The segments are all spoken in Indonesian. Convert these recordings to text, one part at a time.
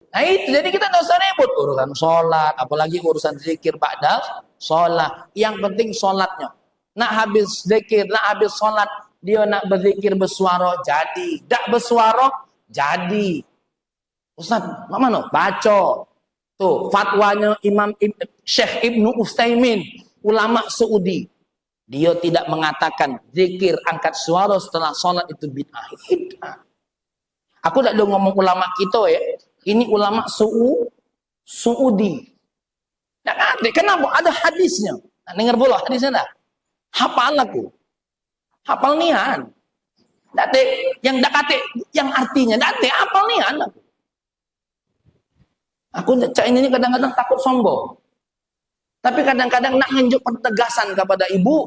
Nah itu, jadi kita tidak usah ribut urusan sholat, apalagi urusan zikir ba'da sholat. Yang penting sholatnya. Nak habis zikir, nak habis sholat, dia nak berzikir bersuara, jadi. Tak bersuara, jadi. Ustaz, mana? Baca. Tuh, fatwanya Syekh Ibnu Utsaimin, ulama Saudi. Dia tidak mengatakan zikir angkat suara setelah sholat itu bid'ah. Aku tak ada ngomong ulama kita ya. Ini ulama Saudi. Tak ngerti. Kenapa? Ada hadisnya. Nah, dengar pula hadisnya dah. Hafal aku. Hafal nian. Date yang dak kate yang artinya date hafal nian aku. Aku cak ini kadang-kadang takut sombong. Tapi kadang-kadang nak nunjuk pertegasan kepada ibu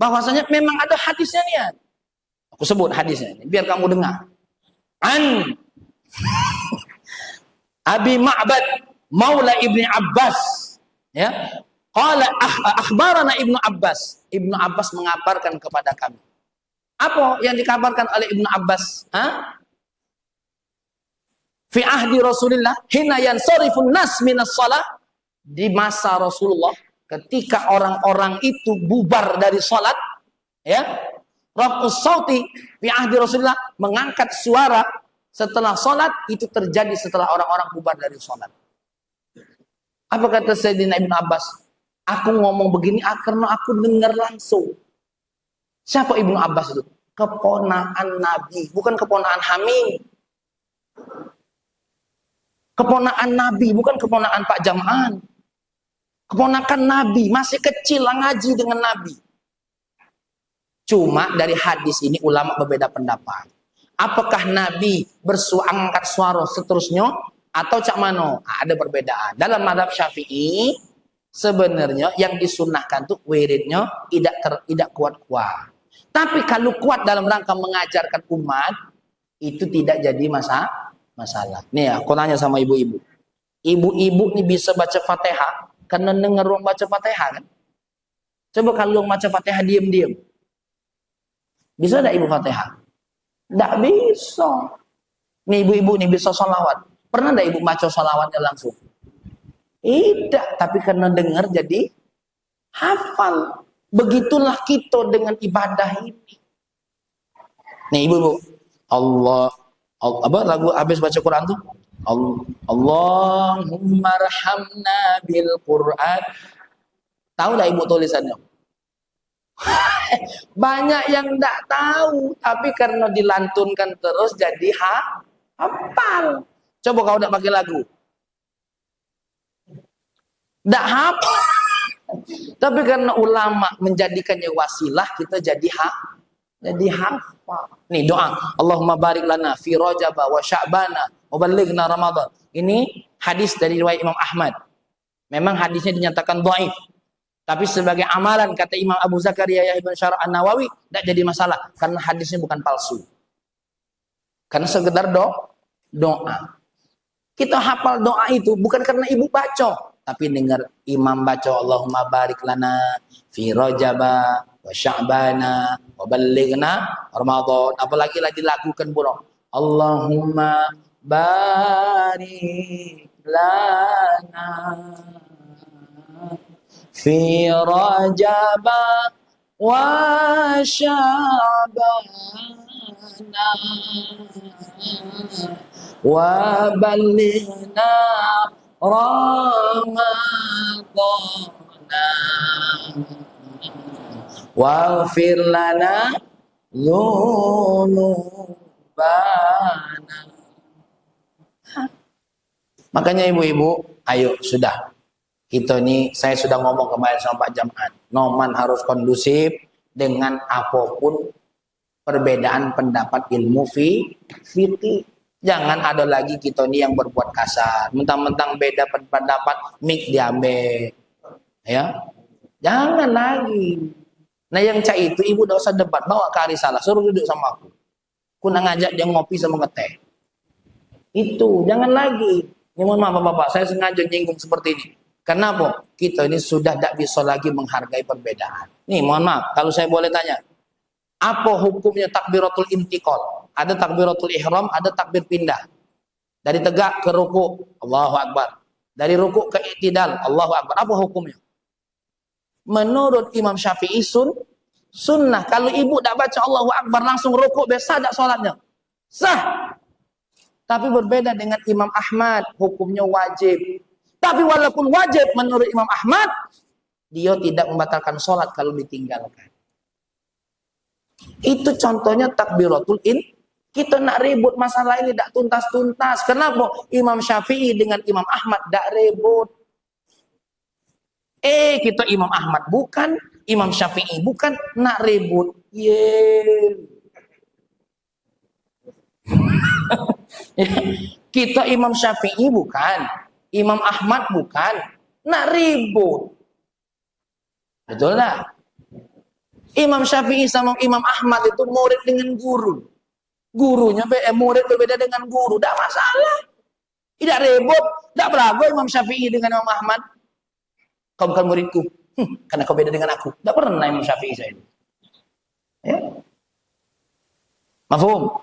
bahwasanya memang ada hadisnya nian. Aku sebut hadisnya biar kamu dengar. An Abi Ma'bad Maula Ibni Abbas, ya, qala akhbarana Ibnu Abbas. Ibnu Abbas mengabarkan kepada kami. Apa yang dikabarkan oleh Ibnu Abbas? Fi ahdi Rasulillah hina yansarifun nas minas shalah, di masa Rasulullah ketika orang-orang itu bubar dari salat, ya, raf'us sauti fi ahdi Rasulillah, mengangkat suara setelah salat itu terjadi setelah orang-orang bubar dari salat. Apa kata Sayyidina Ibnu Abbas? Aku ngomong begini karena aku dengar langsung. Siapa Ibnu Abbas itu? Keponakan Nabi, bukan keponakan Hamim. Keponakan Nabi, bukan keponakan Pak Jam'an. Keponakan Nabi, masih kecil ngaji dengan Nabi. Cuma dari hadis ini ulama berbeda pendapat. Apakah Nabi angkat suara seterusnya atau cak mano? Ada perbedaan. Dalam mazhab Syafi'i sebenarnya yang disunahkan tuh wiridnya tidak kuat-kuat. Tapi kalau kuat dalam rangka mengajarkan umat itu tidak jadi masalah. Nih aku tanya sama ibu-ibu. Ibu-ibu nih bisa baca Fatihah karena denger orang baca Fatihah kan? Coba kalau baca Fatihah diam-diam. Bisa enggak ibu Fatihah? Enggak bisa. Nih ibu-ibu nih bisa sholawat. Pernah enggak ibu baca sholawatnya langsung? Tidak, tapi karena dengar jadi hafal. Begitulah kita dengan ibadah ini. Nih ibu-ibu, apa lagu habis baca Quran tuh? Allahumma arhamna bil Quran. Tahu enggak ibu tulisannya? Banyak yang enggak tahu, tapi karena dilantunkan terus jadi hafal. Coba kau enggak pakai lagu. Enggak hafal. Tapi karena ulama menjadikannya wasilah, kita jadi hafal. Nih doa, Allahumma barik lana fi Rajab wa Sya'bana wa ballighna Ramadan. Ini hadis dari riwayat Imam Ahmad. Memang hadisnya dinyatakan dhaif. Tapi sebagai amalan kata Imam Abu Zakaria Yahya bin Syarah An-Nawawi tidak jadi masalah karena hadisnya bukan palsu. Karena sekedar doa. Kita hafal doa itu bukan karena ibu baca, tapi dengar imam baca Allahumma barik lana fi Rajab wa Sya'bana wa ballighna Ramadan. Apalagi lagi lakukan buruk. Allahumma barik lana fi Rajab wa Sya'bana wa ballighna Ramadana waghfir lana dzunubana. Makanya ibu-ibu, ayo sudah. Kita ini, saya sudah ngomong kemarin sama Pak Jam'an, Noman harus kondusif dengan apapun perbedaan pendapat ilmu fikih. Jangan ada lagi kita ini yang berbuat kasar. Mentang-mentang beda pendapat, mik diambil. Ya, jangan lagi. Nah yang cak itu ibu tidak usah debat, bawa ke Arisalah, suruh duduk sama aku. Aku nak ngajak dia ngopi sama ngeteh. Itu, jangan lagi. Ya, mohon maaf Bapak, saya sengaja nyinggung seperti ini. Kenapa? Kita ini sudah tidak bisa lagi menghargai perbedaan. Nih, mohon maaf, kalau saya boleh tanya, apa hukumnya takbiratul intiqal? Ada takbiratul ihram, ada takbir pindah. Dari tegak ke ruku, Allahu Akbar. Dari ruku ke i'tidal, Allahu Akbar. Apa hukumnya? Menurut Imam Syafi'i sunnah. Kalau ibu tak baca Allahu Akbar langsung ruku, biasa tak sholatnya? Sah. Tapi berbeda dengan Imam Ahmad, hukumnya wajib. Tapi walaupun wajib menurut Imam Ahmad, dia tidak membatalkan sholat kalau ditinggalkan. Itu contohnya takbiratul kita nak ribut masalah ini tak tuntas-tuntas. Kenapa? Imam Syafi'i dengan Imam Ahmad tak ribut. Kita Imam Ahmad bukan, Imam Syafi'i bukan, nak ribut. Kita Imam Syafi'i bukan, Imam Ahmad bukan, nak ribut. Betul tak? Imam Syafi'i sama Imam Ahmad itu murid dengan guru. Gurunya murid berbeda dengan guru, tidak masalah. Tidak ribut, tidak beragu Imam Syafi'i dengan Imam Ahmad. Kau bukan muridku, karena kau beda dengan aku. Tidak pernah Imam Syafi'i saya itu. Ya. Mafhum?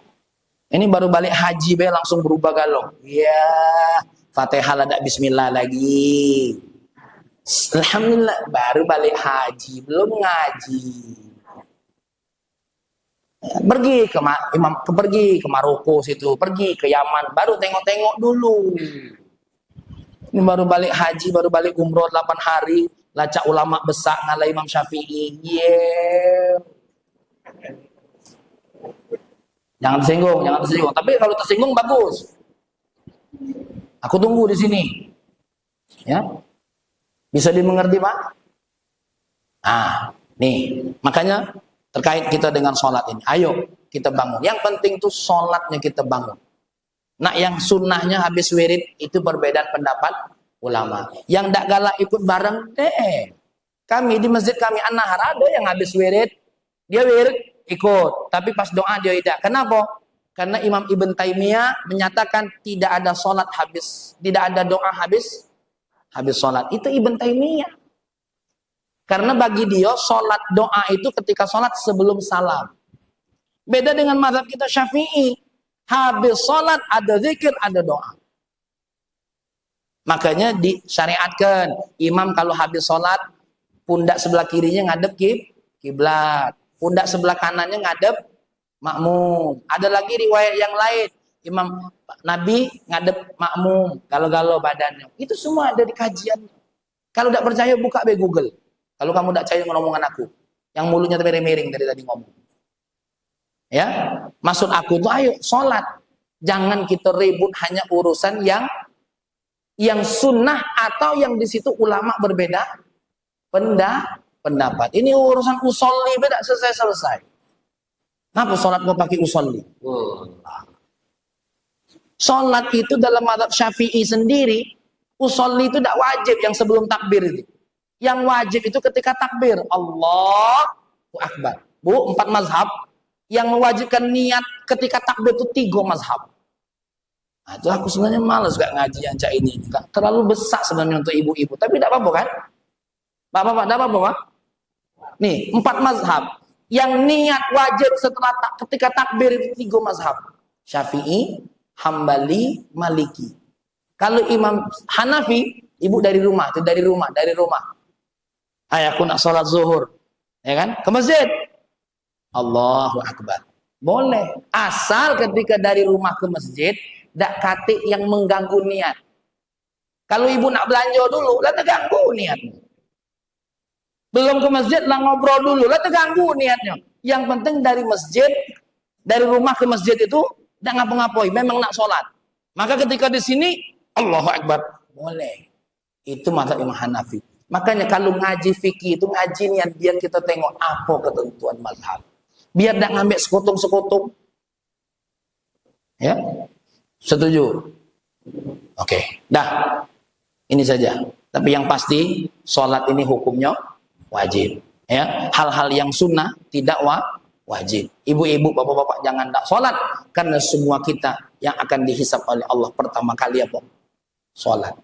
Ini baru balik haji langsung berubah galong. Ya, Fatihah ada bismillah lagi. Alhamdulillah baru balik haji, belum ngaji. Pergi ke Maroko situ, pergi ke Yaman, baru tengok-tengok dulu. Ini baru balik haji, baru balik umroh 8 hari, lacak ulama besar ngalai Imam Syafi'i. Jangan tersinggung. Tapi kalau tersinggung bagus. Aku tunggu di sini. Ya. Bisa dimengerti, Pak? Nih, makanya terkait kita dengan sholat ini. Ayo kita bangun. Yang penting tuh sholatnya kita bangun. Nah, yang sunnahnya habis wirid itu perbedaan pendapat ulama. Yang tak galak ikut bareng, kami di masjid kami An-Nahar ada yang habis wirid, dia wirid ikut, tapi pas doa dia tidak. Kenapa? Karena Imam Ibn Taimiyah menyatakan tidak ada sholat habis, tidak ada doa habis sholat. Itu Ibn Taimiyah. Karena bagi dia sholat doa itu ketika sholat sebelum salam. Beda dengan mazhab kita Syafi'i. Habis sholat ada zikir, ada doa. Makanya disyariatkan imam kalau habis sholat pundak sebelah kirinya ngadep kiblat, pundak sebelah kanannya ngadep makmum. Ada lagi riwayat yang lain, Imam Nabi ngadep makmum, galau-galau badannya. Itu semua ada di kajian. Kalau tidak percaya buka Google. Kalau kamu tidak percaya dengan omongan aku, yang mulutnya miring-miring dari tadi ngomong. Ya, maksud aku tuh ayo sholat. Jangan kita ribut hanya urusan yang sunnah atau yang di situ ulama berbeda pendapat. Ini urusan usolli beda selesai. Kenapa sholat mau pakai usolli? Sholat itu dalam mazhab Syafi'i sendiri, usolli itu tidak wajib yang sebelum takbir itu. Yang wajib itu ketika takbir, Allahu Akbar. 4 mazhab. Yang mewajibkan niat ketika takbir itu 3 mazhab. Nah, itu aku sebenarnya malas gak ngaji yang cak ini. Terlalu besar sebenarnya untuk ibu-ibu. Tapi tidak apa-apa kan? Bapak-bapak, tidak apa-apa, Pak? Nih, 4 mazhab. Yang niat wajib setelah ketika takbir itu 3 mazhab. Syafi'i, Hambali, Maliki. Kalau Imam Hanafi, ibu dari rumah. Aku nak sholat zuhur. Ya kan? Ke masjid. Allahu Akbar. Boleh. Asal ketika dari rumah ke masjid, tak kate yang mengganggu niat. Kalau ibu nak belanja dulu, lah terganggu niatnya. Belum ke masjid, lah ngobrol dulu, lah terganggu niatnya. Yang penting dari masjid, dari rumah ke masjid itu, tak ngapa-ngapain, memang nak sholat. Maka ketika di sini, Allahu Akbar. Boleh. Itu mazhab Imam Hanafi. Makanya kalau ngaji fikih itu ngaji niat biar kita tengok apa ketentuan mazhab. Biar tak ngambil sekutung-sekutung. Ya? Setuju? Oke. Dah. Ini saja. Tapi yang pasti sholat ini hukumnya wajib. Ya, hal-hal yang sunnah tidak wajib. Ibu-ibu, bapak-bapak jangan tak sholat karena semua kita yang akan dihisab oleh Allah pertama kali apa? Sholat.